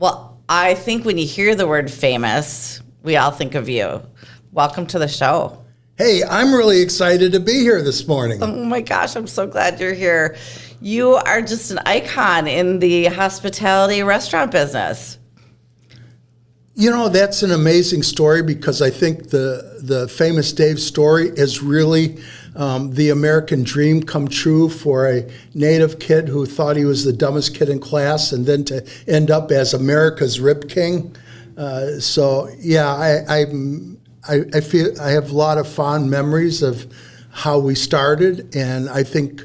Well, I think when you hear the word famous, we all think of you. Welcome to the show. Hey, I'm really excited to be here this morning. Oh my gosh, I'm so glad you're here. You are just an icon in the hospitality restaurant business. You know, that's an amazing story because I think the Famous Dave story is really the American dream come true for a native kid who thought he was the dumbest kid in class and then to end up as America's Rib King. I feel I have a lot of fond memories of how we started, and I think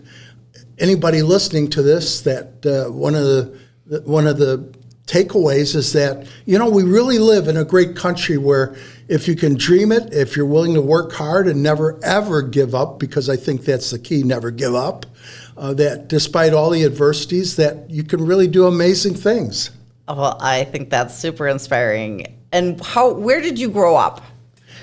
anybody listening to this, that one of the takeaways is that, you know, we really live in a great country where if you can dream it, if you're willing to work hard and never ever give up, because I think that's the key, never give up, that despite all the adversities, that you can really do amazing things. Well, I think that's super inspiring. And where did you grow up?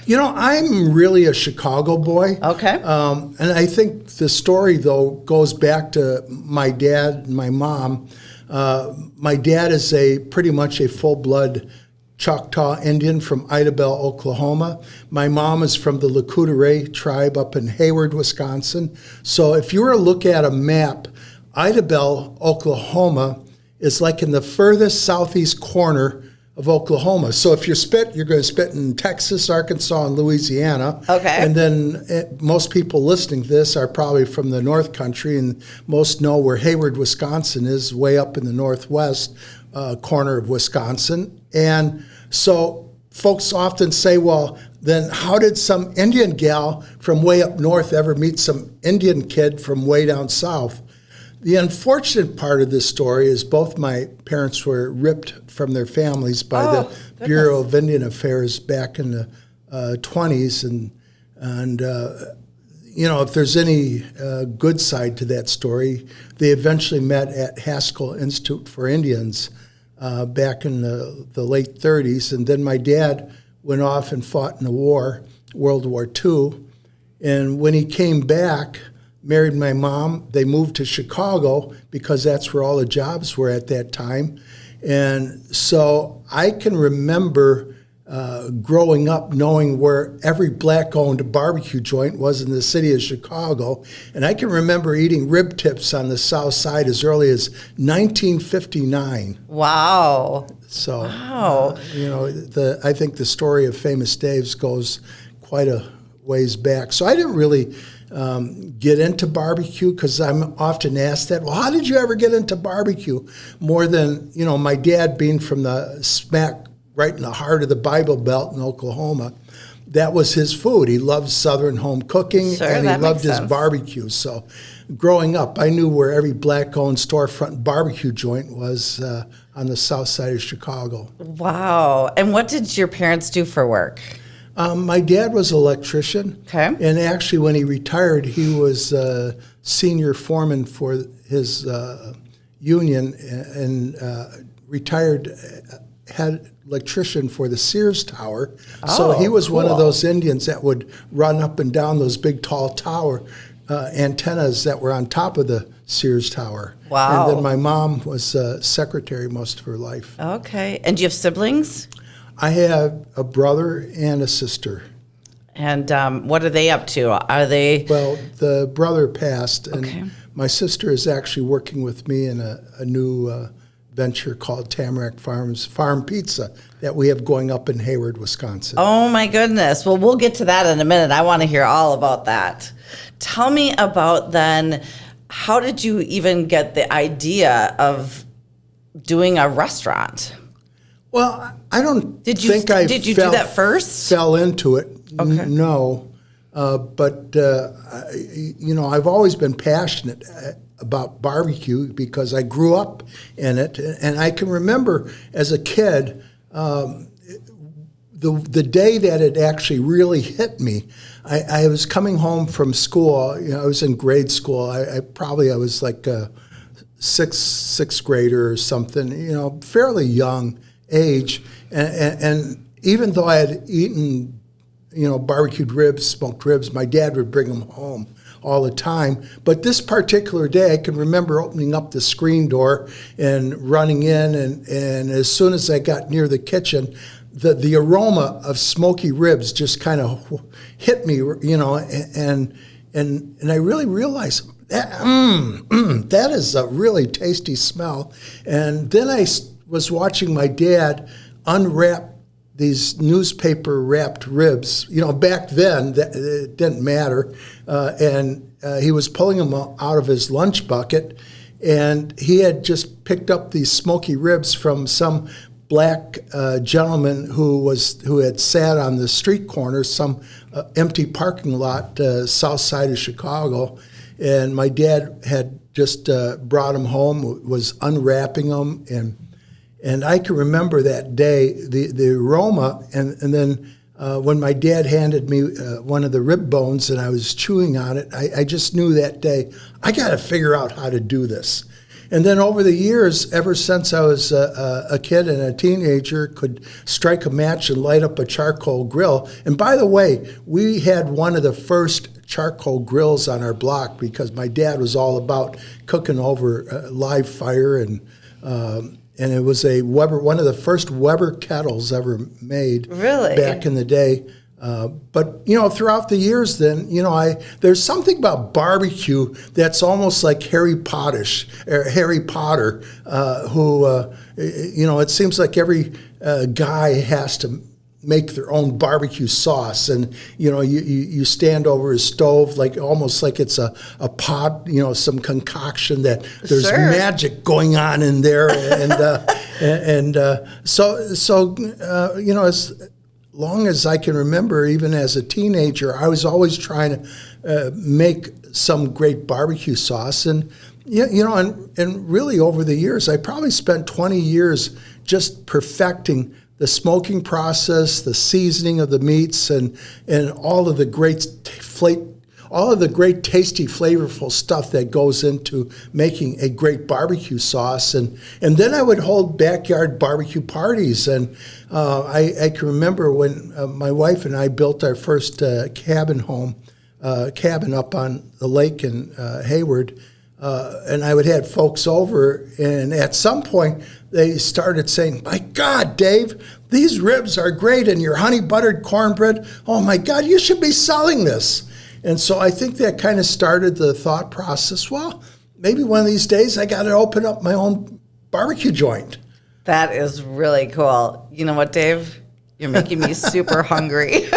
You know, I'm really a Chicago boy. Okay. And I think the story, though, goes back to my dad and my mom. My dad is pretty much a full-blood Choctaw Indian from Idabel, Oklahoma. My mom is from the Lakota tribe up in Hayward, Wisconsin. So if you were to look at a map, Idabel, Oklahoma is like in the furthest southeast corner of Oklahoma. So if you're going to spit in Texas, Arkansas, and Louisiana. Okay. And then most people listening to this are probably from the North Country, and most know where Hayward, Wisconsin is, way up in the northwest corner of Wisconsin. And so folks often say, well, then how did some Indian gal from way up north ever meet some Indian kid from way down south? The unfortunate part of this story is both my parents were ripped from their families by the Bureau of Indian Affairs back in the 20s. And you know, if there's any good side to that story, they eventually met at Haskell Institute for Indians back in the late 30s. And then my dad went off and fought in the war, World War II. And when he came back, married my mom. They moved to Chicago because that's where all the jobs were at that time. And so I can remember growing up knowing where every black-owned barbecue joint was in the city of Chicago. And I can remember eating rib tips on the south side as early as 1959. Wow. So, you know, I think the story of Famous Dave's goes quite a ways back. So I didn't really get into barbecue because I'm often asked that, well, how did you ever get into barbecue? More than, you know, my dad being from the smack right in the heart of the Bible Belt in Oklahoma, that was his food. He loved Southern home cooking, and he loved his barbecue. So growing up, I knew where every black-owned storefront barbecue joint was on the south side of Chicago. Wow. And what did your parents do for work? My dad was an electrician, and actually when he retired, he was senior foreman for his union and retired head electrician for the Sears Tower. So he was one of those Indians that would run up and down those big tall tower antennas that were on top of the Sears Tower. Wow. And then my mom was secretary most of her life. Okay. And do you have siblings? I have a brother and a sister. And what are they up to? Are they... Well, the brother passed, and my sister is actually working with me in a new venture called Tamarack Farms Farm Pizza that we have going up in Hayward, Wisconsin. Oh, my goodness. Well, we'll get to that in a minute. I want to hear all about that. Tell me about then, how did you even get the idea of doing a restaurant? Well, I don't Did you do that first? Fell into it. Okay. No. But, you know, I've always been passionate about barbecue because I grew up in it. And I can remember as a kid, the day that it actually really hit me, I was coming home from school. You know, I was in grade school. I was like a sixth grader or something, you know, fairly young age, and even though I had eaten, you know, barbecued ribs, smoked ribs, my dad would bring them home all the time. But this particular day, I can remember opening up the screen door and running in, and as soon as I got near the kitchen, the aroma of smoky ribs just kind of hit me, and I really realized that is a really tasty smell. And then I was watching my dad unwrap these newspaper wrapped ribs. Back then it didn't matter, and he was pulling them out of his lunch bucket, and he had just picked up these smoky ribs from some black gentleman who had sat on the street corner, some empty parking lot south side of Chicago, and my dad had just brought them home, was unwrapping them, and I can remember that day, the aroma, and then when my dad handed me one of the rib bones and I was chewing on it, I just knew that day, I got to figure out how to do this. And then over the years, ever since I was a kid and a teenager, could strike a match and light up a charcoal grill. And by the way, we had one of the first charcoal grills on our block because my dad was all about cooking over live fire, and it was a Weber, one of the first Weber kettles ever made. Really? Back in the day. But throughout the years, then there's something about barbecue that's almost like Harry Potter, who it seems like every guy has to make their own barbecue sauce, and you stand over his stove almost like it's a pot, some concoction that there's Sure. magic going on in there, and so as long as I can remember, even as a teenager, I was always trying to make some great barbecue sauce. And, and really over the years, I probably spent 20 years just perfecting the smoking process, the seasoning of the meats, and all of the great tasty, flavorful stuff that goes into making a great barbecue sauce. And then I would hold backyard barbecue parties. And I can remember when my wife and I built our first cabin up on the lake in Hayward. And I would have folks over, and at some point they started saying, "My God, Dave, these ribs are great, and your honey buttered cornbread, oh my God, you should be selling this." And so I think that kind of started the thought process, well, maybe one of these days I got to open up my own barbecue joint. That is really cool. You know what, Dave? You're making me super hungry.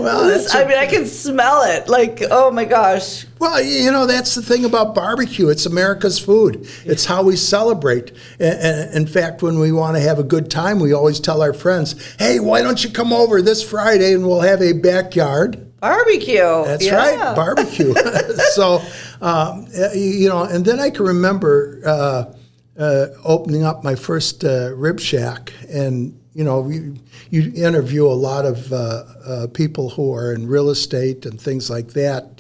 Well, I can smell it. Oh my gosh. Well, that's the thing about barbecue. It's America's food. It's how we celebrate. And in fact, when we want to have a good time, we always tell our friends, "Hey, why don't you come over this Friday and we'll have a backyard barbecue." That's right, barbecue. So, and then I can remember opening up my first rib shack, and you interview a lot of people who are in real estate and things like that,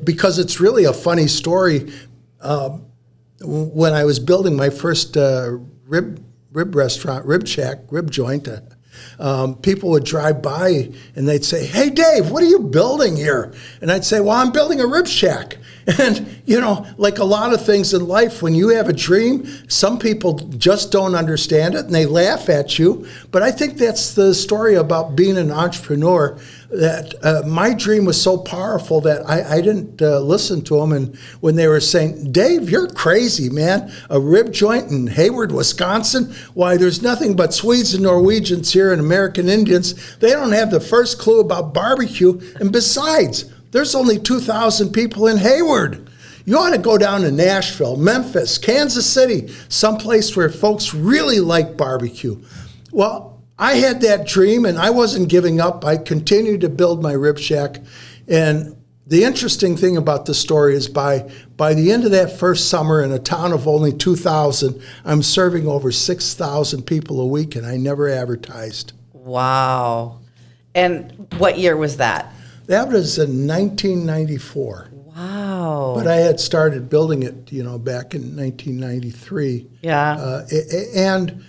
because it's really a funny story. When I was building my first rib restaurant, rib shack, rib joint, people would drive by and they'd say, "Hey, Dave, what are you building here?" And I'd say, "Well, I'm building a rib shack." And, like a lot of things in life, when you have a dream, some people just don't understand it and they laugh at you. But I think that's the story about being an entrepreneur, that my dream was so powerful that I didn't listen to them. And when they were saying, "Dave, you're crazy, man, a rib joint in Hayward, Wisconsin? Why, there's nothing but Swedes and Norwegians here and American Indians. They don't have the first clue about barbecue. And besides, there's only 2,000 people in Hayward. You ought to go down to Nashville, Memphis, Kansas City, someplace where folks really like barbecue." Well, I had that dream, and I wasn't giving up. I continued to build my rib shack. And the interesting thing about the story is by the end of that first summer, in a town of only 2,000, I'm serving over 6,000 people a week, and I never advertised. Wow. And what year was that? That was in 1994. Wow. But I had started building it, back in 1993. Yeah. And,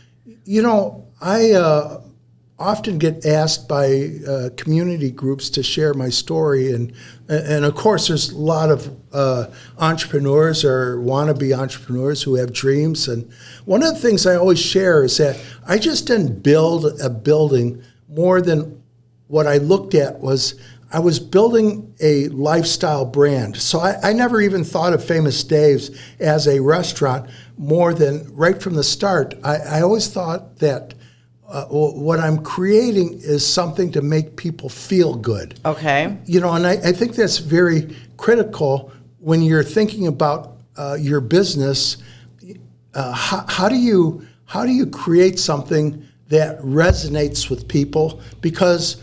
I often get asked by community groups to share my story, and of course there's a lot of entrepreneurs or wannabe entrepreneurs who have dreams. And one of the things I always share is that I just didn't build a building. More than what I looked at was I was building a lifestyle brand. So I never even thought of Famous Dave's as a restaurant. More than right from the start, I always thought that what I'm creating is something to make people feel good. Okay. You know, and I think that's very critical when you're thinking about your business. How do you create something that resonates with people? Because,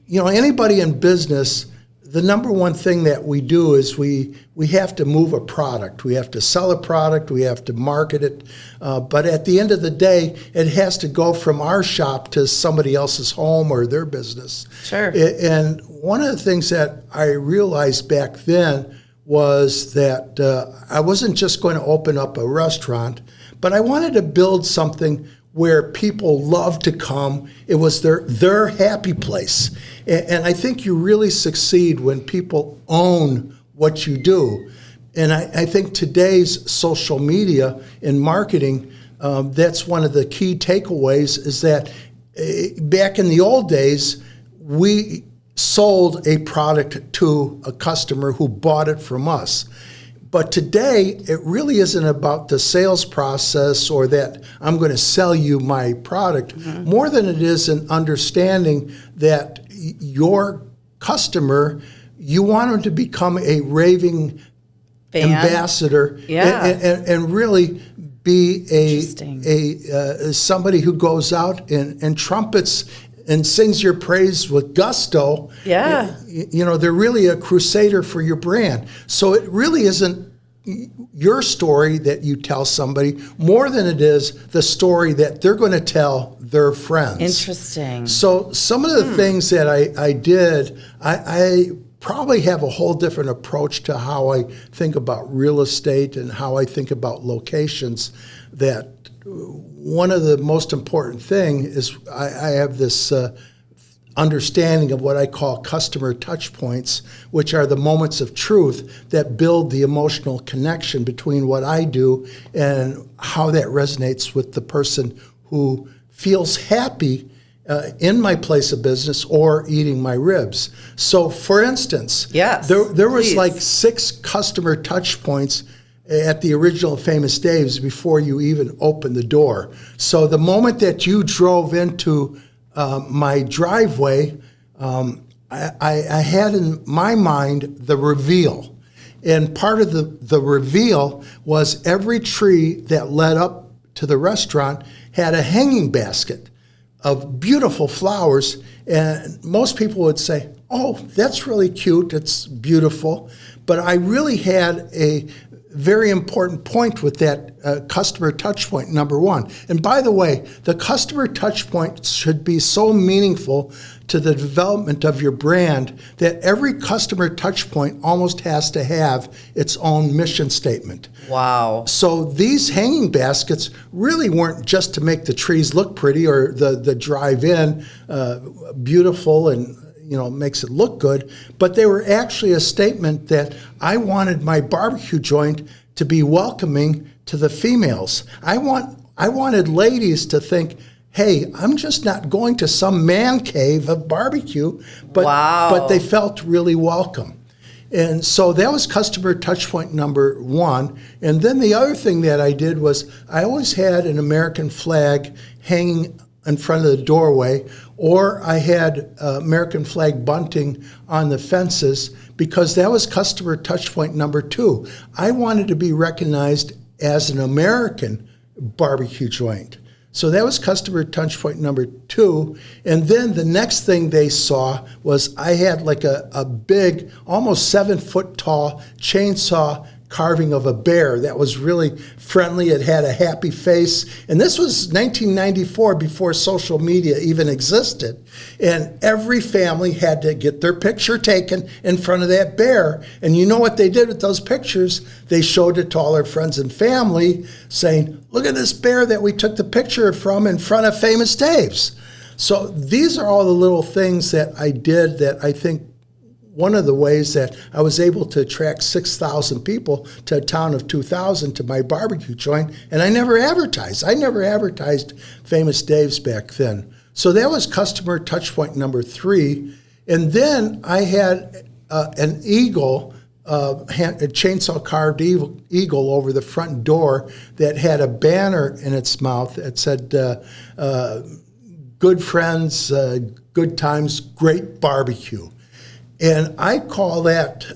you know, anybody in business, the number one thing that we do is we have to move a product. We have to sell a product. We have to market it. But at the end of the day, it has to go from our shop to somebody else's home or their business. Sure. And one of the things that I realized back then was that I wasn't just going to open up a restaurant, but I wanted to build something where people love to come. It was their happy place. And I think you really succeed when people own what you do. And I think today's social media and marketing, that's one of the key takeaways, is that back in the old days, we sold a product to a customer who bought it from us. But today, it really isn't about the sales process or that I'm going to sell you my product, more than it is an understanding that your customer, you want them to become a raving ambassador, and really be a somebody who goes out and trumpets and sings your praise with gusto. Yeah. You know, they're really a crusader for your brand. So it really isn't your story that you tell somebody, more than it is the story that they're going to tell their friends. Interesting. So some of the things that I did, I probably have a whole different approach to how I think about real estate and how I think about locations. That one of the most important thing is I have this understanding of what I call customer touch points, which are the moments of truth that build the emotional connection between what I do and how that resonates with the person who feels happy in my place of business or eating my ribs. So, for instance, there was like 6 customer touch points at the original Famous Dave's before you even opened the door. So the moment that you drove into my driveway, I had in my mind the reveal. And part of the reveal was every tree that led up to the restaurant had a hanging basket of beautiful flowers. And most people would say, oh, that's really cute, it's beautiful. But I really had a very important point with that customer touch point, number 1. And by the way, the customer touch point should be so meaningful to the development of your brand that every customer touch point almost has to have its own mission statement. Wow. So these hanging baskets really weren't just to make the trees look pretty or the drive-in beautiful and makes it look good, but they were actually a statement that I wanted my barbecue joint to be welcoming to the females. I wanted ladies to think, hey, I'm just not going to some man cave of barbecue, but they felt really welcome. And so that was customer touch point number 1. And then the other thing that I did was I always had an American flag hanging in front of the doorway, or I had American flag bunting on the fences, because that was customer touch point number 2. I wanted to be recognized as an American barbecue joint. So that was customer touch point number 2. And then the next thing they saw was I had like a big, almost 7-foot tall chainsaw carving of a bear that was really friendly. It had a happy face. And this was 1994, before social media even existed. And every family had to get their picture taken in front of that bear. And you know what they did with those pictures? They showed it to all their friends and family, saying, look at this bear that we took the picture from in front of Famous Dave's. So these are all the little things that I did that I think one of the ways that I was able to attract 6,000 people to a town of 2,000 to my barbecue joint, and I never advertised. I never advertised Famous Dave's back then. So that was customer touchpoint number 3. And then I had an eagle, a chainsaw carved eagle over the front door that had a banner in its mouth that said, good friends, good times, great barbecue. And I call that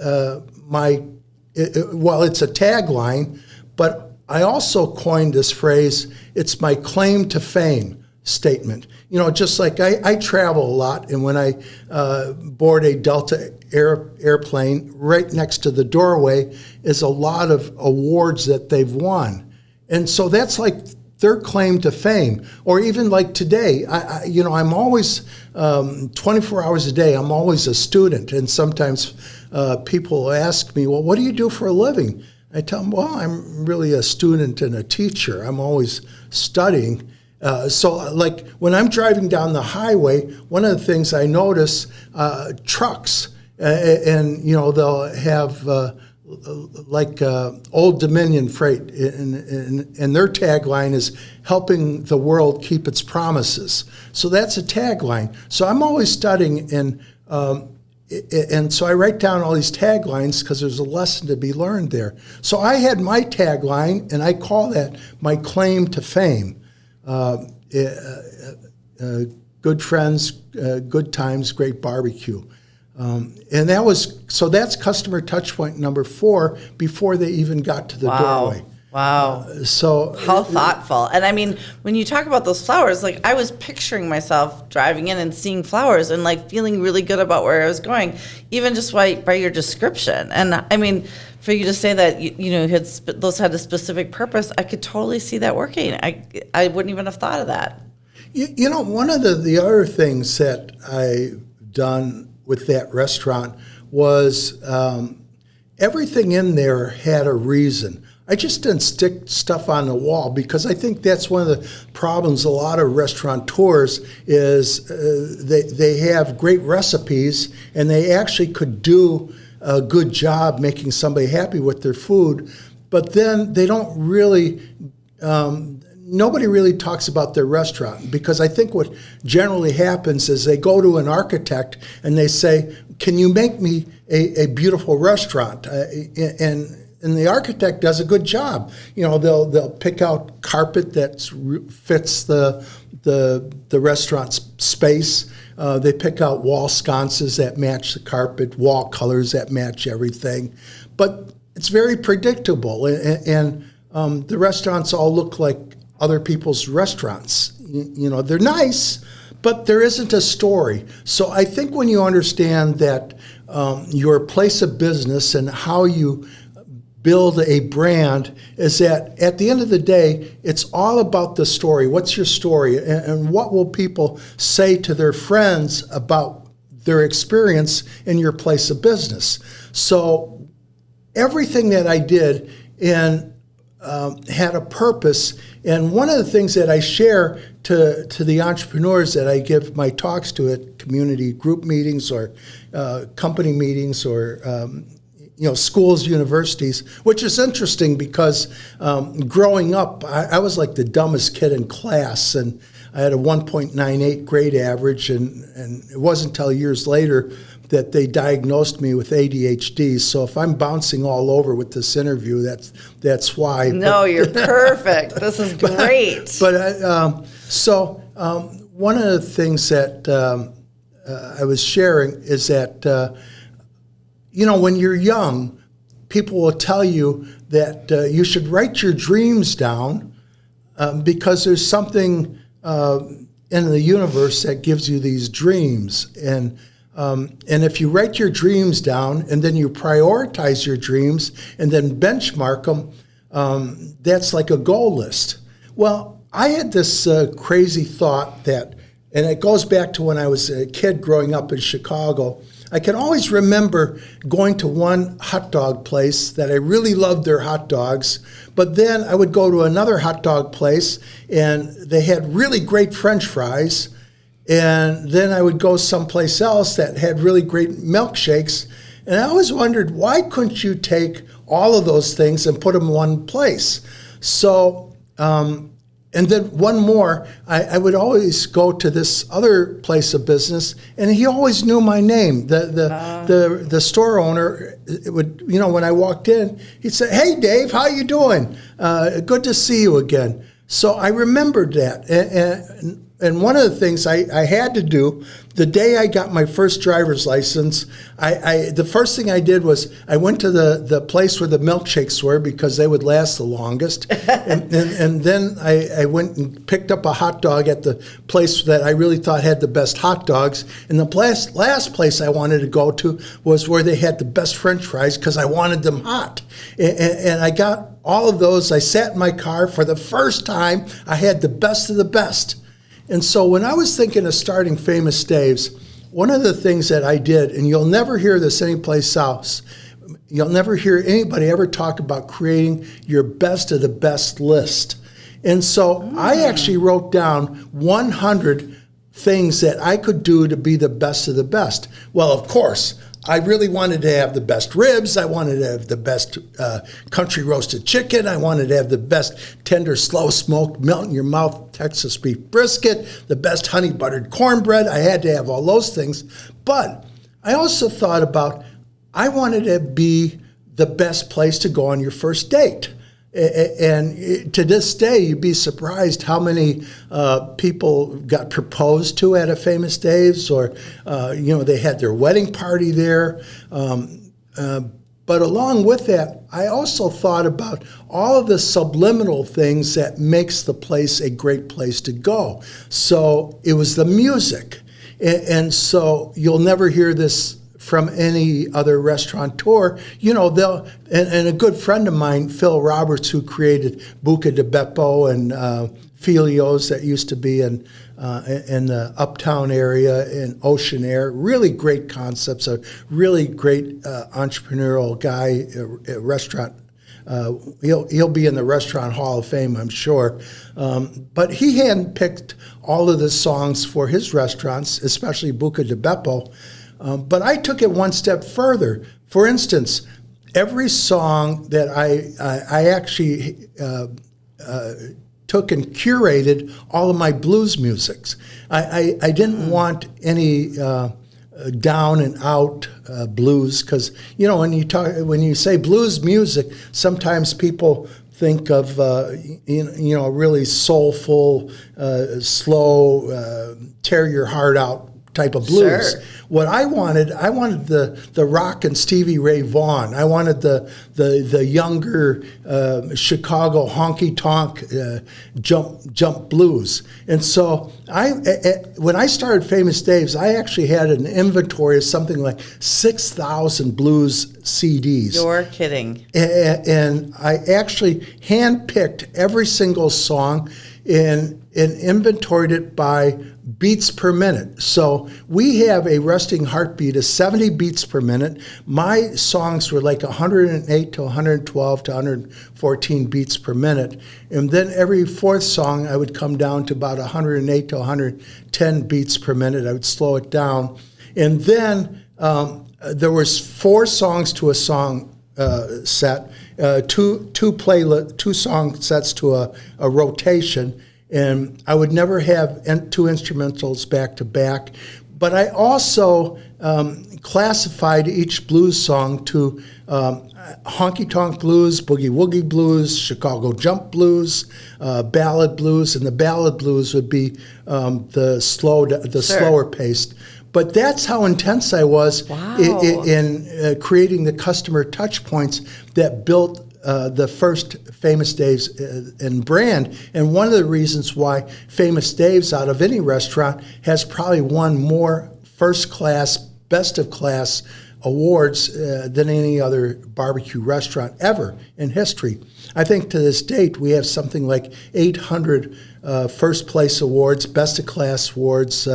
it's a tagline, but I also coined this phrase, it's my claim to fame statement. Just like I travel a lot, and when I board a Delta airplane, right next to the doorway is a lot of awards that they've won. And so that's like their claim to fame. Or even like today, I'm always 24 hours a day, I'm always a student. And sometimes people ask me, well, what do you do for a living? I tell them, well, I'm really a student and a teacher. I'm always studying. So like when I'm driving down the highway, one of the things I notice, trucks, and they'll have Old Dominion Freight, and their tagline is helping the world keep its promises. So that's a tagline. So I'm always studying, and so I write down all these taglines because there's a lesson to be learned there. So I had my tagline, and I call that my claim to fame. Good friends, good times, great barbecue. And that's customer touch point number 4 before they even got to the doorway. Wow. So how thoughtful. And I mean, when you talk about those flowers, like I was picturing myself driving in and seeing flowers and like feeling really good about where I was going, even just by your description. And I mean, for you to say that, those had a specific purpose, I could totally see that working. I wouldn't even have thought of that. One of the other things that I've done with that restaurant was everything in there had a reason. I just didn't stick stuff on the wall because I think that's one of the problems a lot of restaurateurs is they have great recipes and they actually could do a good job making somebody happy with their food, but then they don't really nobody really talks about their restaurant, because I think what generally happens is they go to an architect and they say, can you make me a beautiful restaurant? And the architect does a good job. They'll pick out carpet that fits the restaurant's space. They pick out wall sconces that match the carpet, wall colors that match everything. But it's very predictable, and the restaurants all look like other people's restaurants. They're nice, but there isn't a story. So I think when you understand that your place of business and how you build a brand is that at the end of the day, it's all about the story. What's your story? And what will people say to their friends about their experience in your place of business? So everything that I did had a purpose. And one of the things that I share to the entrepreneurs that I give my talks to at community group meetings or company meetings or schools, universities, which is interesting because growing up, I was like the dumbest kid in class, and I had a 1.98 grade average, and it wasn't until years later that they diagnosed me with ADHD. So if I'm bouncing all over with this interview, that's why. No, you're perfect. This is great. So one of the things that I was sharing is that when you're young, people will tell you that you should write your dreams down because there's something in the universe that gives you these dreams. And if you write your dreams down and then you prioritize your dreams and then benchmark them, that's like a goal list. Well, I had this crazy thought that, and it goes back to when I was a kid growing up in Chicago. I can always remember going to one hot dog place that I really loved their hot dogs, but then I would go to another hot dog place and they had really great French fries, And then I would go someplace else that had really great milkshakes. And I always wondered, why couldn't you take all of those things and put them in one place? So, and then one more, I would always go to this other place of business, and he always knew my name. The store owner would, when I walked in, he'd say, "Hey, Dave, how you doing? Good to see you again." So I remembered that. And one of the things I had to do, the day I got my first driver's license, the first thing I did was I went to the place where the milkshakes were because they would last the longest. and then I went and picked up a hot dog at the place that I really thought had the best hot dogs. And the last place I wanted to go to was where they had the best French fries because I wanted them hot. And I got all of those. I sat in my car. For the first time, I had the best of the best. And so when I was thinking of starting Famous Dave's, one of the things that I did, and you'll never hear this anyplace else, you'll never hear anybody ever talk about creating your best of the best list. And so I actually wrote down 100 things that I could do to be the best of the best. Well, of course, I really wanted to have the best ribs. I wanted to have the best country roasted chicken. I wanted to have the best tender, slow smoked, melt in your mouth Texas beef brisket, the best honey buttered cornbread. I had to have all those things. But I also thought about, I wanted to be the best place to go on your first date. And to this day, you'd be surprised how many people got proposed to at a Famous Dave's, or they had their wedding party there. But along with that, I also thought about all of the subliminal things that makes the place a great place to go. So it was the music, and so you'll never hear this from any other restaurateur. And a good friend of mine, Phil Roberts, who created Buca di Beppo and Filio's that used to be in the Uptown area in Ocean Air. Really great concepts, a really great entrepreneurial guy, a restaurant. He'll be in the Restaurant Hall of Fame, I'm sure. But he handpicked all of the songs for his restaurants, especially Buca di Beppo. But I took it one step further. For instance, every song that I actually took and curated all of my blues musics. I didn't want any down and out blues, because when you say blues music, sometimes people think of really soulful, slow, tear your heart out type of blues. Sure. What I wanted the rock and Stevie Ray Vaughan. I wanted the younger Chicago honky tonk jump blues. And so when I started Famous Dave's, I actually had an inventory of something like 6,000 blues CDs. You're kidding. And I actually handpicked every single song and inventoried it by beats per minute. So we have a resting heartbeat of 70 beats per minute. My songs were like 108 to 112 to 114 beats per minute. And then every fourth song, I would come down to about 108 to 110 beats per minute. I would slow it down. And then there was 4 songs to a song set, two song sets to a rotation. And I would never have 2 instrumentals back to back. But I also classified each blues song to honky tonk blues, boogie woogie blues, Chicago jump blues, ballad blues, and the ballad blues would be the slower paced. But that's how intense I was in creating the customer touch points that built the first Famous Dave's and brand. And one of the reasons why Famous Dave's out of any restaurant has probably won more first class, best of class awards than any other barbecue restaurant ever in history. I think to this date we have something like 800 first place awards, best of class awards,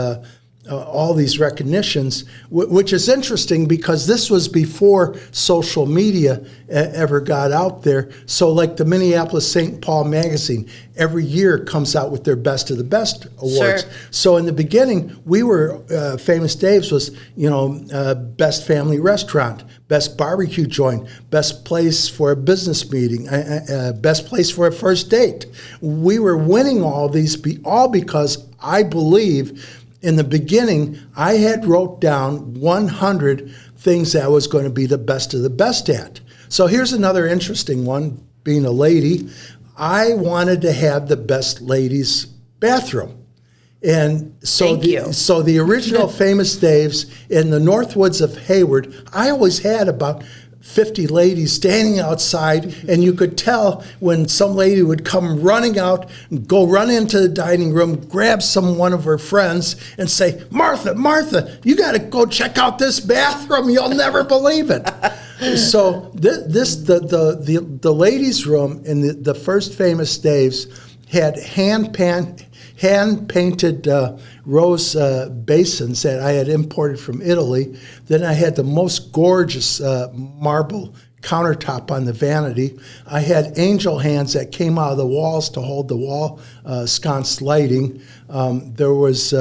all these recognitions, which is interesting because this was before social media ever got out there. So like the Minneapolis St. Paul magazine every year comes out with their Best of the Best awards. Sure. So in the beginning, we were, Famous Dave's was, best family restaurant, best barbecue joint, best place for a business meeting, best place for a first date. We were winning all these, all because I believe in the beginning, I had wrote down 100 things that I was going to be the best of the best at. So here's another interesting one, being a lady. I wanted to have the best ladies' bathroom. And so the original Famous Dave's in the Northwoods of Hayward, I always had about 50 ladies standing outside, and you could tell when some lady would come running out, go run into the dining room, grab one of her friends, and say, Martha, you got to go check out this bathroom. You'll never believe it. So the ladies' room in the first Famous Dave's had hand-painted rose basins that I had imported from Italy. Then I had the most gorgeous marble countertop on the vanity. I had angel hands that came out of the walls to hold the wall sconce lighting. There was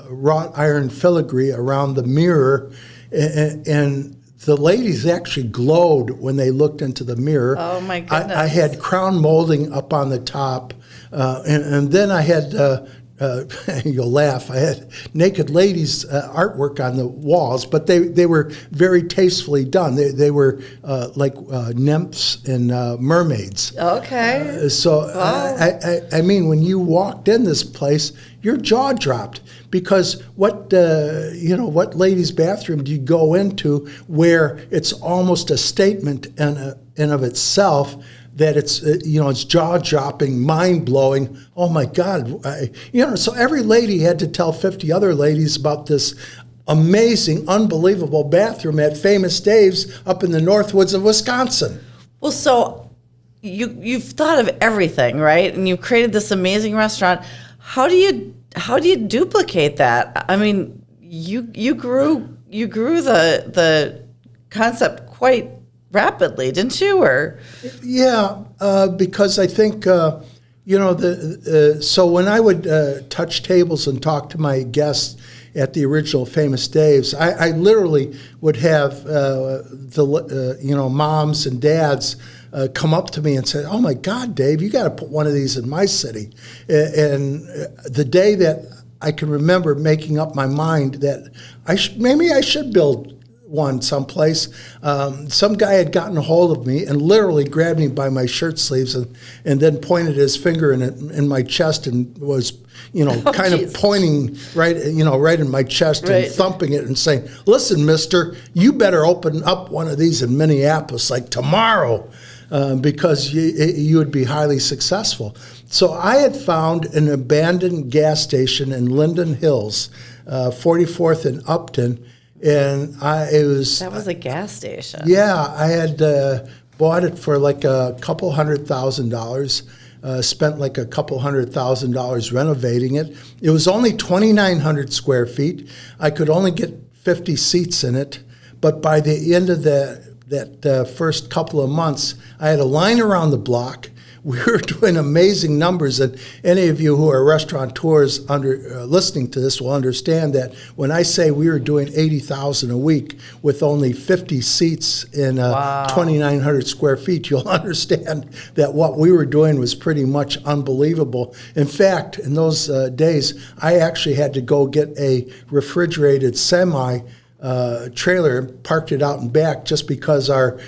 wrought iron filigree around the mirror, and the ladies actually glowed when they looked into the mirror. Oh, my goodness. I had crown molding up on the top, and then I had, you'll laugh, I had naked ladies artwork on the walls, but they were very tastefully done. They were like nymphs and mermaids. Okay. Wow. I mean, when you walked in this place, your jaw dropped, because what ladies' bathroom do you go into where it's almost a statement in of itself that it's jaw-dropping, mind-blowing. Oh my God! So every lady had to tell 50 other ladies about this amazing, unbelievable bathroom at Famous Dave's up in the Northwoods of Wisconsin. Well, so you've thought of everything, right? And you've created this amazing restaurant. How do you duplicate that? I mean, you grew the concept quite rapidly, didn't you? Or because I think so when I would touch tables and talk to my guests at the original Famous Dave's, I literally would have moms and dads come up to me and say, "Oh my God, Dave, you got to put one of these in my city." And the day that I can remember making up my mind that maybe I should build one someplace, some guy had gotten a hold of me and literally grabbed me by my shirt sleeves and then pointed his finger in my chest and was kind of pointing right in my chest and thumping it and saying, "Listen, mister, you better open up one of these in Minneapolis like tomorrow, because you would be highly successful." So I had found an abandoned gas station in Linden Hills, 44th and Upton, and that was a gas station. Yeah, I had bought it for like a couple $100,000. Spent like a couple $100,000 renovating it. It was only 2,900 square feet. I could only get 50 seats in it, but by the end of that first couple of months, I had a line around the block. We were doing amazing numbers, and any of you who are restaurateurs listening to this will understand that when I say we were doing $80,000 a week with only 50 seats in 2,900 square feet, you'll understand that what we were doing was pretty much unbelievable. In fact, in those days, I actually had to go get a refrigerated semi trailer, parked it out in back just because our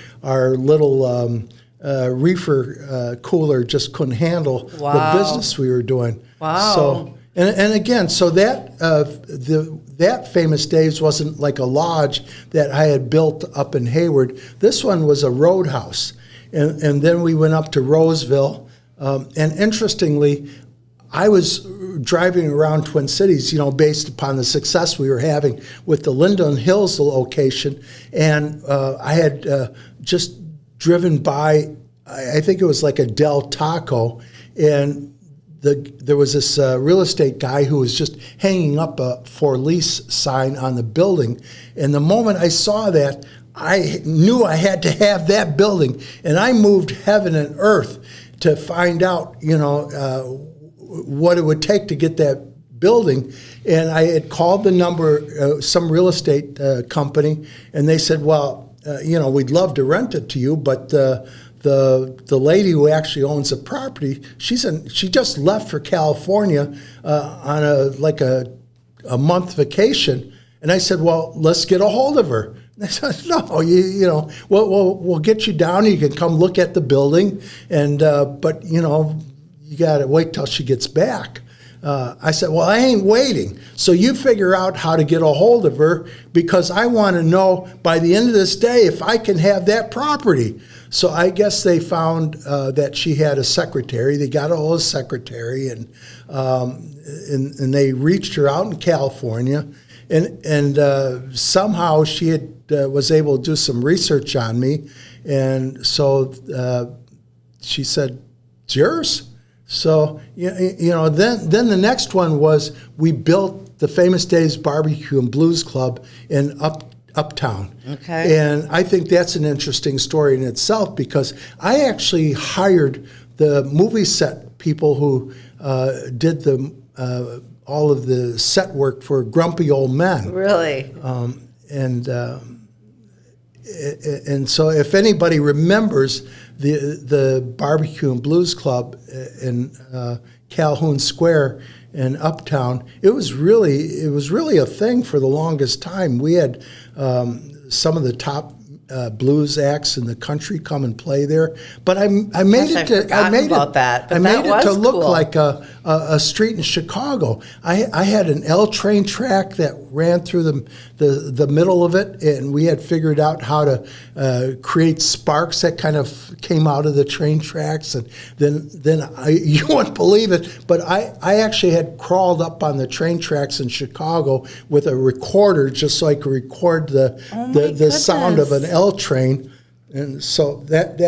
little reefer cooler just couldn't handle the business we were doing. Wow. So and again, so that Famous Dave's wasn't like a lodge that I had built up in Hayward. This one was a roadhouse, and then we went up to Roseville, and interestingly, I was driving around Twin Cities, based upon the success we were having with the Linden Hills location, and I had just driven by, I think it was like a Del Taco, and there was this real estate guy who was just hanging up a for lease sign on the building. And the moment I saw that, I knew I had to have that building. And I moved heaven and earth to find out, what it would take to get that building. And I had called the number, some real estate company, and they said, well, we'd love to rent it to you, but the lady who actually owns the property, she just left for California on a month vacation. And I said, well, let's get a hold of her. And I said, no, we'll get you down. You can come look at the building, but you got to wait till she gets back. I said, well, I ain't waiting. So you figure out how to get a hold of her, because I want to know by the end of this day if I can have that property. So I guess they found that she had a secretary. They got a hold of a secretary, and they reached her out in California. And somehow she was able to do some research on me. And so she said, it's yours. So, then the next one was we built the Famous Dave's Barbecue and Blues Club in Uptown. Okay. And I think that's an interesting story in itself, because I actually hired the movie set people who did all of the set work for Grumpy Old Men. Really? And so if anybody remembers the Barbecue and Blues Club in Calhoun Square in Uptown, it was really a thing for the longest time. We had some of the top blues acts in the country come and play there, but I made it to look like a street in Chicago. I had an L train track that ran through the middle of it, and we had figured out how to create sparks that kind of came out of the train tracks. And then you wouldn't believe it, but I actually had crawled up on the train tracks in Chicago with a recorder just so I could record the sound of an L train. And so that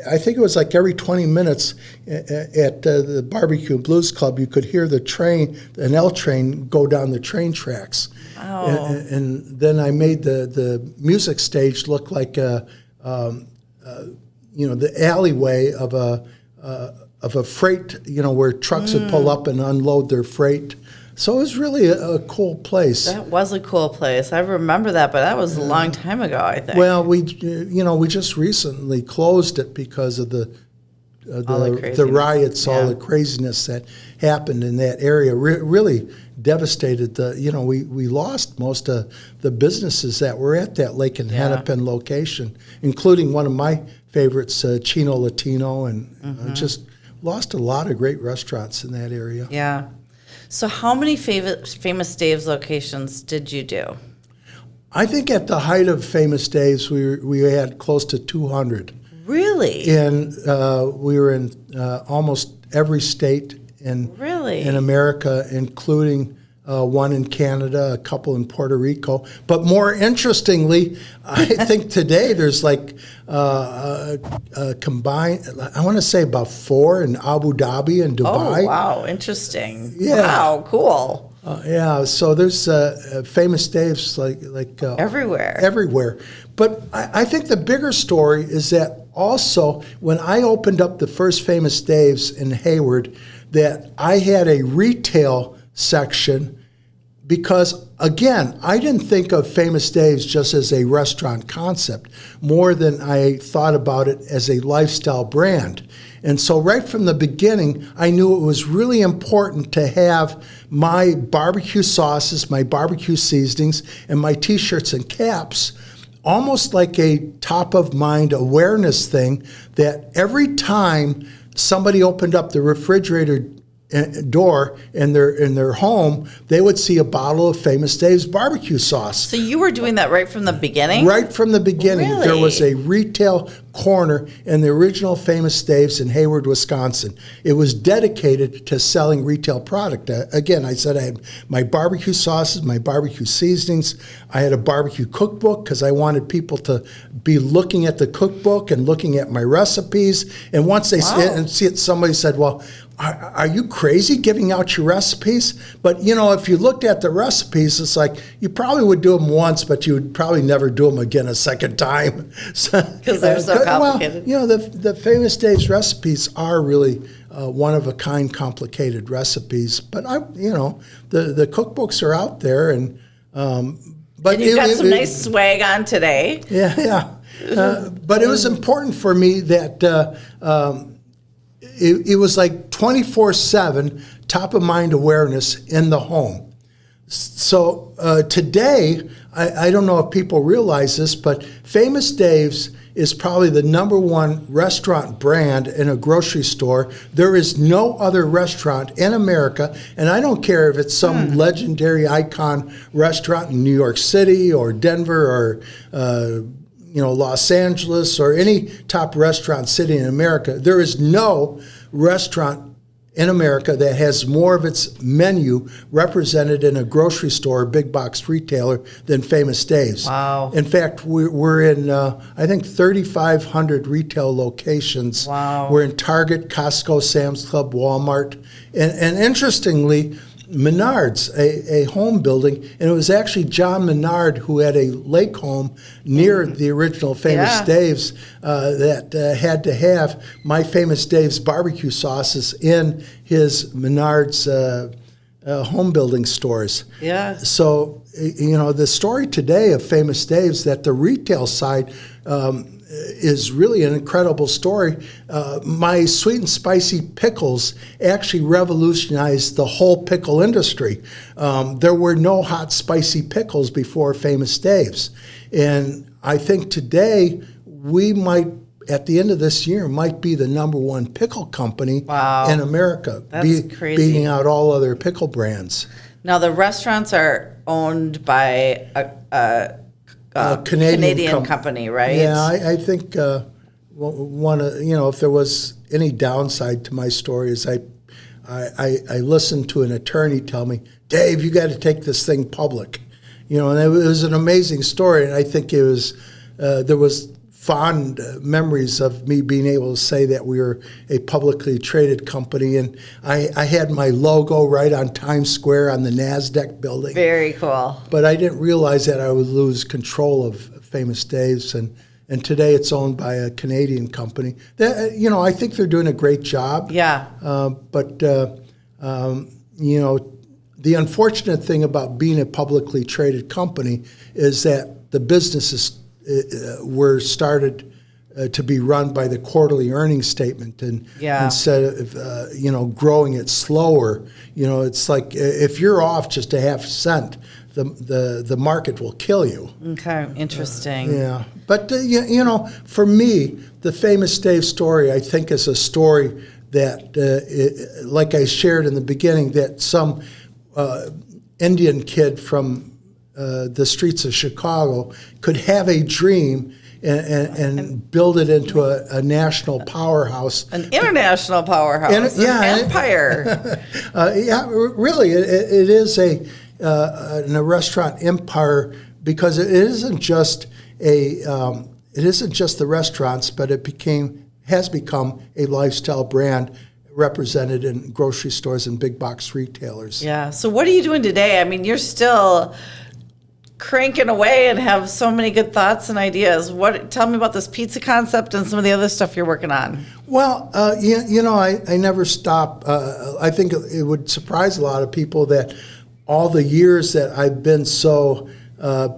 I think it was like every 20 minutes at the Barbecue and Blues Club, you could hear an L train go down the train tracks. Wow. And then I made the music stage look like the alleyway of a freight, where trucks would pull up and unload their freight. So it was really a cool place. That was a cool place. I remember that, but that was a long time ago, I think. Well, we just recently closed it because of the riots, all the craziness that happened in that area. Really devastated we lost most of the businesses that were at that Lake and Hennepin location, including one of my favorites, Chino Latino, and just lost a lot of great restaurants in that area. Yeah. So how many Famous Dave's locations did you do? I think at the height of Famous Dave's, we had close to 200. Really? And we were in almost every state in America, including one in Canada, a couple in Puerto Rico. But more interestingly, I think today there's like combined, I want to say about 4 in Abu Dhabi and Dubai. Oh, wow. Interesting. Yeah. Wow, cool. So there's Famous Dave's like everywhere. Everywhere. But I think the bigger story is that also when I opened up the first Famous Dave's in Hayward, that I had a retail section, because, again, I didn't think of Famous Dave's just as a restaurant concept, more than I thought about it as a lifestyle brand. And so right from the beginning, I knew it was really important to have my barbecue sauces, my barbecue seasonings, and my T-shirts and caps almost like a top-of-mind awareness thing, that every time somebody opened up the refrigerator door in their home, they would see a bottle of Famous Dave's barbecue sauce. So you were doing that right from the beginning? Right from the beginning. Really? There was a retail corner in the original Famous Dave's in Hayward, Wisconsin. It was dedicated to selling retail product. Again, I said I had my barbecue sauces, my barbecue seasonings. I had a barbecue cookbook because I wanted people to be looking at the cookbook and looking at my recipes. And once they see it, somebody said, well, are you crazy giving out your recipes? But, you know, if you looked at the recipes, it's like you probably would do them once, but you would probably never do them again a second time. Because they're so complicated. Well, you know, the Famous Dave's recipes are really one-of-a-kind complicated recipes. But, the cookbooks are out there. And but and you've got some nice swag on today. Yeah. But it was important for me that it was like 24/7 top-of-mind awareness in the home. So today, I don't know if people realize this, but Famous Dave's is probably the #1 restaurant brand in a grocery store. There is no other restaurant in America, and I don't care if it's some legendary icon restaurant in New York City or Denver or Los Angeles or any top restaurant city in America. There is no restaurant in America that has more of its menu represented in a grocery store or big box retailer than Famous Dave's. Wow. In fact, we're in, I think, 3,500 retail locations. Wow. We're in Target, Costco, Sam's Club, Walmart. And interestingly, Menard's, a home building, and it was actually John Menard who had a lake home near the original Famous Dave's that had to have My Famous Dave's barbecue sauces in his Menard's home building stores. Yeah. So, the story today of Famous Dave's, that the retail side is really an incredible story. My sweet and spicy pickles actually revolutionized the whole pickle industry. There were no hot, spicy pickles before Famous Dave's. And I think today we might, at the end of this year, might be the #1 pickle company in America. That's crazy. Beating out all other pickle brands. Now, the restaurants are owned by a Canadian company, right? Yeah, I think if there was any downside to my story is I listened to an attorney tell me, Dave, you got to take this thing public. And it was an amazing story, and I think it was there was fond memories of me being able to say that we were a publicly traded company, and I had my logo right on Times Square on the NASDAQ building. Very cool. But I didn't realize that I would lose control of Famous Dave's, and today it's owned by a Canadian company. That, I think they're doing a great job. Yeah. But the unfortunate thing about being a publicly traded company is that the businesses were started to be run by the quarterly earnings statement, and instead of growing it slower, it's like if you're off just a half cent, the market will kill you. Okay, interesting. Yeah, but for me, the Famous Dave story, I think, is a story that, like I shared in the beginning, that some Indian kid from the streets of Chicago could have a dream and build it into a national powerhouse. An international powerhouse. An empire. Really, it is a restaurant empire, because it isn't just the restaurants, but it has become a lifestyle brand represented in grocery stores and big box retailers. Yeah. So what are you doing today? I mean, you're still cranking away and have so many good thoughts and ideas. Tell me about this pizza concept and some of the other stuff you're working on. Well, I never stop. I think it would surprise a lot of people that all the years that I've been so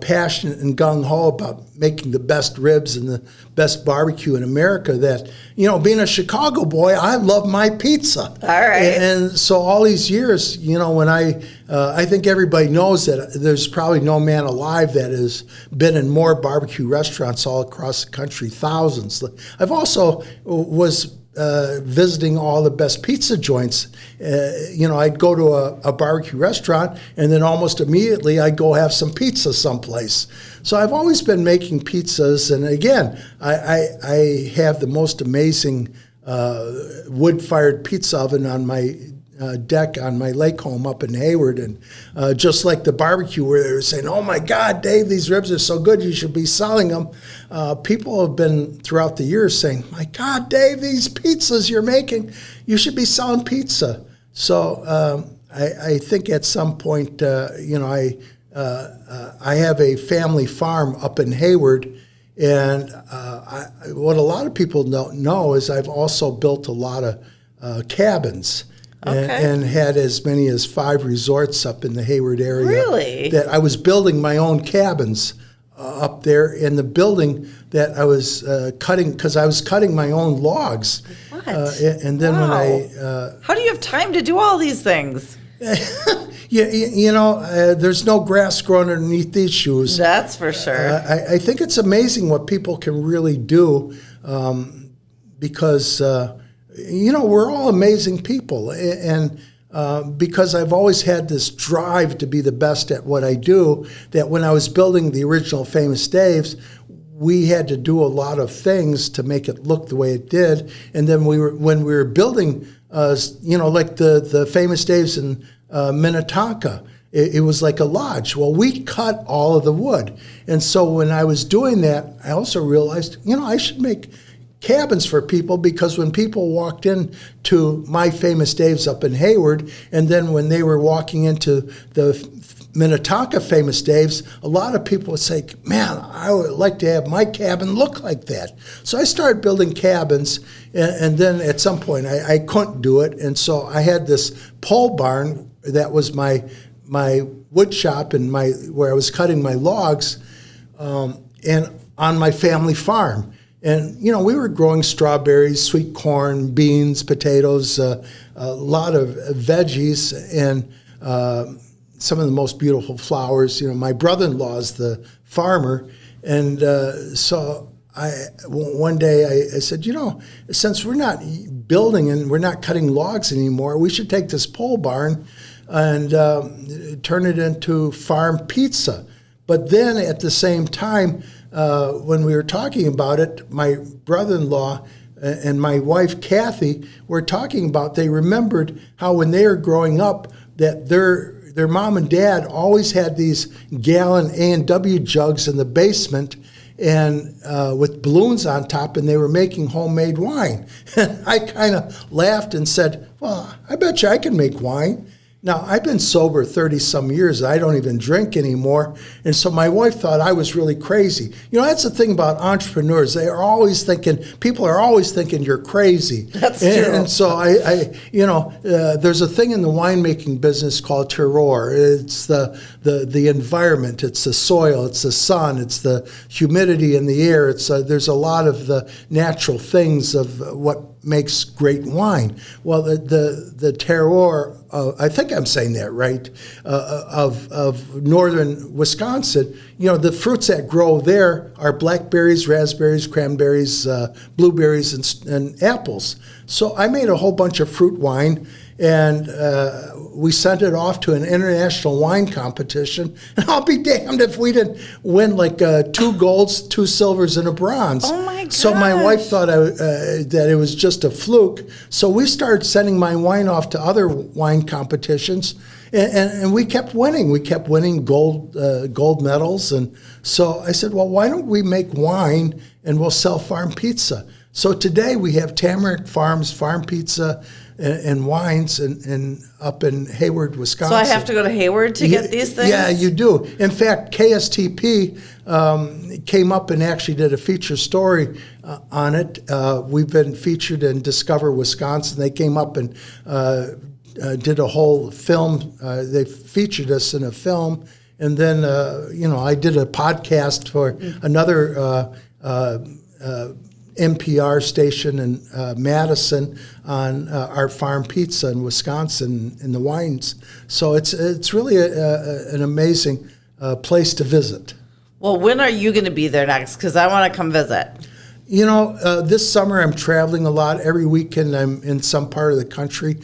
passionate and gung-ho about making the best ribs and the best barbecue in America, that, being a Chicago boy, I love my pizza. All right. And so all these years, when I think everybody knows that there's probably no man alive that has been in more barbecue restaurants all across the country, thousands. I've also was visiting all the best pizza joints. I'd go to a barbecue restaurant, and then almost immediately I'd go have some pizza someplace. So I've always been making pizzas, and again, I have the most amazing wood-fired pizza oven on my deck on my lake home up in Hayward, and just like the barbecue where they were saying, "Oh my God, Dave, these ribs are so good, you should be selling them." People have been throughout the years saying, "My God, Dave, these pizzas you're making, you should be selling pizza." So I think at some point, I have a family farm up in Hayward. And what a lot of people don't know is I've also built a lot of cabins and had as many as 5 resorts up in the Hayward area. Really? That I was building my own cabins up there in the building that I was cutting, because I was cutting my own logs. What? And then when I... How do you have time to do all these things? There's no grass growing underneath these shoes. That's for sure. I think it's amazing what people can really do because, we're all amazing people. And because I've always had this drive to be the best at what I do, that when I was building the original Famous Dave's, we had to do a lot of things to make it look the way it did. And then when we were building, like the Famous Dave's in Minnetonka, it was like a lodge. Well, we cut all of the wood. And so when I was doing that, I also realized, I should make cabins for people, because when people walked in to my Famous Dave's up in Hayward, and then when they were walking into the Minnetonka Famous Dave's, a lot of people would say, "Man, I would like to have my cabin look like that." So I started building cabins, and then at some point I couldn't do it, and so I had this pole barn that was my wood shop and where I was cutting my logs, and on my family farm. And, we were growing strawberries, sweet corn, beans, potatoes, a lot of veggies, and some of the most beautiful flowers. My brother-in-law is the farmer. And so one day I said, since we're not building and we're not cutting logs anymore, we should take this pole barn and turn it into farm pizza. But then at the same time, when we were talking about it, my brother-in-law and my wife, Kathy, were talking about, they remembered how when they were growing up, that their mom and dad always had these gallon A&W jugs in the basement and with balloons on top, and they were making homemade wine. And I kind of laughed and said, "Well, I bet you I can make wine." Now, I've been sober 30-some years. I don't even drink anymore. And so my wife thought I was really crazy. That's the thing about entrepreneurs. People are always thinking you're crazy. That's true. And so there's a thing in the winemaking business called terroir. It's the environment. It's the soil. It's the sun. It's the humidity in the air. There's a lot of the natural things of what makes great wine. Well, the terroir, I think I'm saying that right, of northern Wisconsin, the fruits that grow there are blackberries, raspberries, cranberries, blueberries, and apples. So I made a whole bunch of fruit wine, and we sent it off to an international wine competition. And I'll be damned if we didn't win like 2 golds, 2 silvers, and a bronze. Oh my gosh. So my wife thought that it was just a fluke. So we started sending my wine off to other wine competitions, and we kept winning. We kept winning gold medals. And so I said, well, why don't we make wine and we'll sell farm pizza? So today we have Tamarack Farms farm pizza and wines and up in Hayward, Wisconsin. So I have to go to Hayward to get these things? Yeah, you do. In fact, KSTP came up and actually did a feature story on it. We've been featured in Discover Wisconsin. They came up and did a whole film. They featured us in a film. And then, I did a podcast for another NPR station in Madison on our farm pizza in Wisconsin and the wines. So it's really an amazing place to visit. Well, when are you going to be there next? Because I want to come visit. This summer I'm traveling a lot. Every weekend I'm in some part of the country.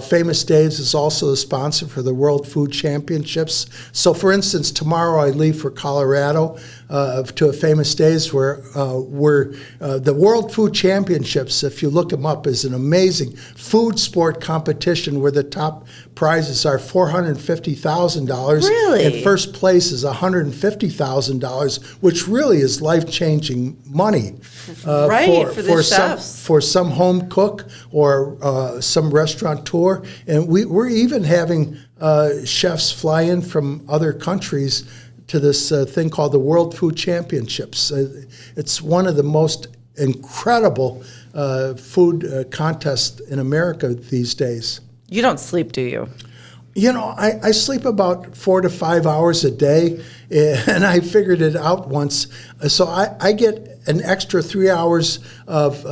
Famous Dave's is also the sponsor for the World Food Championships. So, for instance, tomorrow I leave for Colorado. to a Famous Dave's where the World Food Championships, if you look them up, is an amazing food sport competition where the top prizes are $450,000. Really? And first place is $150,000, which really is life-changing money. Right, for the chefs. For some home cook or some restaurateur. And we're even having chefs fly in from other countries to this thing called the World Food Championships. It's one of the most incredible food contests in America these days. You don't sleep, do you? You know, I sleep about 4 to 5 hours a day, and I figured it out once. So I get an extra 3 hours of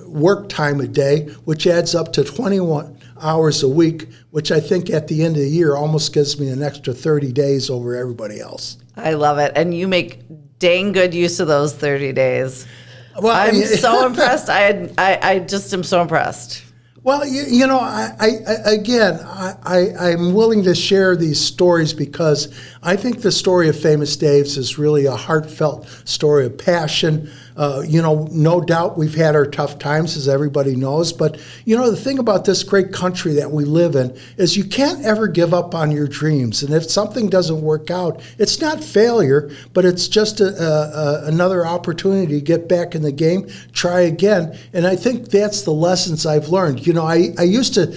work time a day, which adds up to 21 hours a week, which I think at the end of the year almost gives me an extra 30 days over everybody else. I love it. And you make dang good use of those 30 days. Well, I'm so impressed. I just am so impressed. Well, you know, I'm willing to share these stories because I think the story of Famous Dave's is really a heartfelt story of passion. You know, no doubt we've had our tough times, as everybody knows. But, you know, the thing about this great country that we live in is you can't ever give up on your dreams. And if something doesn't work out, it's not failure, but it's just another opportunity to get back in the game, try again. And I think that's the lessons I've learned. You know, I used to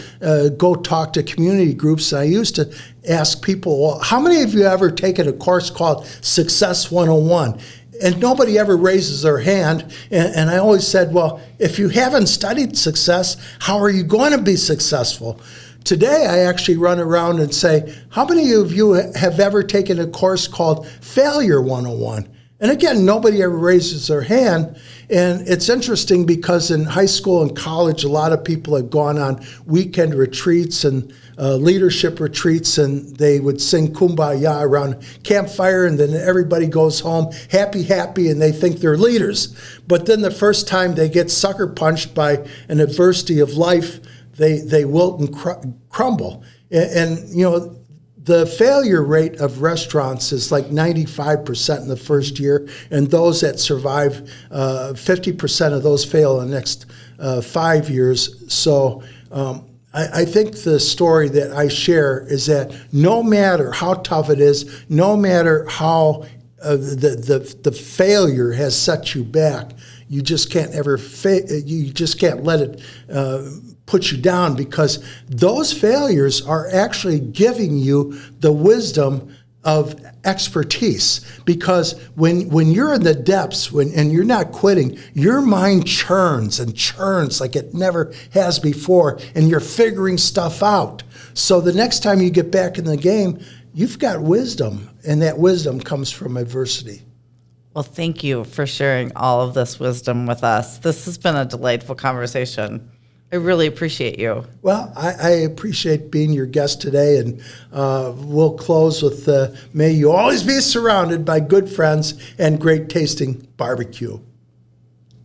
go talk to community groups. And I used to ask people, well, how many of you ever taken a course called Success 101? And nobody ever raises their hand. And I always said, well, if you haven't studied success, how are you going to be successful? Today, I actually run around and say, how many of you have ever taken a course called Failure 101? And again, nobody ever raises their hand. And it's interesting because in high school and college, a lot of people have gone on weekend retreats and leadership retreats, and they would sing Kumbaya around campfire, and then everybody goes home happy, and they think they're leaders. But then the first time they get sucker punched by an adversity of life, they wilt and crumble. And you know, the failure rate of restaurants is like 95% in the first year, and those that survive, 50% of those fail in the next 5 years. So I think the story that I share is that no matter how tough it is, no matter how the failure has set you back, you just can't ever you just can't let it put you down, because those failures are actually giving you the wisdom of expertise. Because when you're in the depths, and you're not quitting, your mind churns and churns like it never has before, and you're figuring stuff out. So the next time you get back in the game, you've got wisdom, and that wisdom comes from adversity. Well, thank you for sharing all of this wisdom with us. This has been a delightful conversation. I really appreciate you. Well, I appreciate being your guest today, and we'll close with may you always be surrounded by good friends and great tasting barbecue.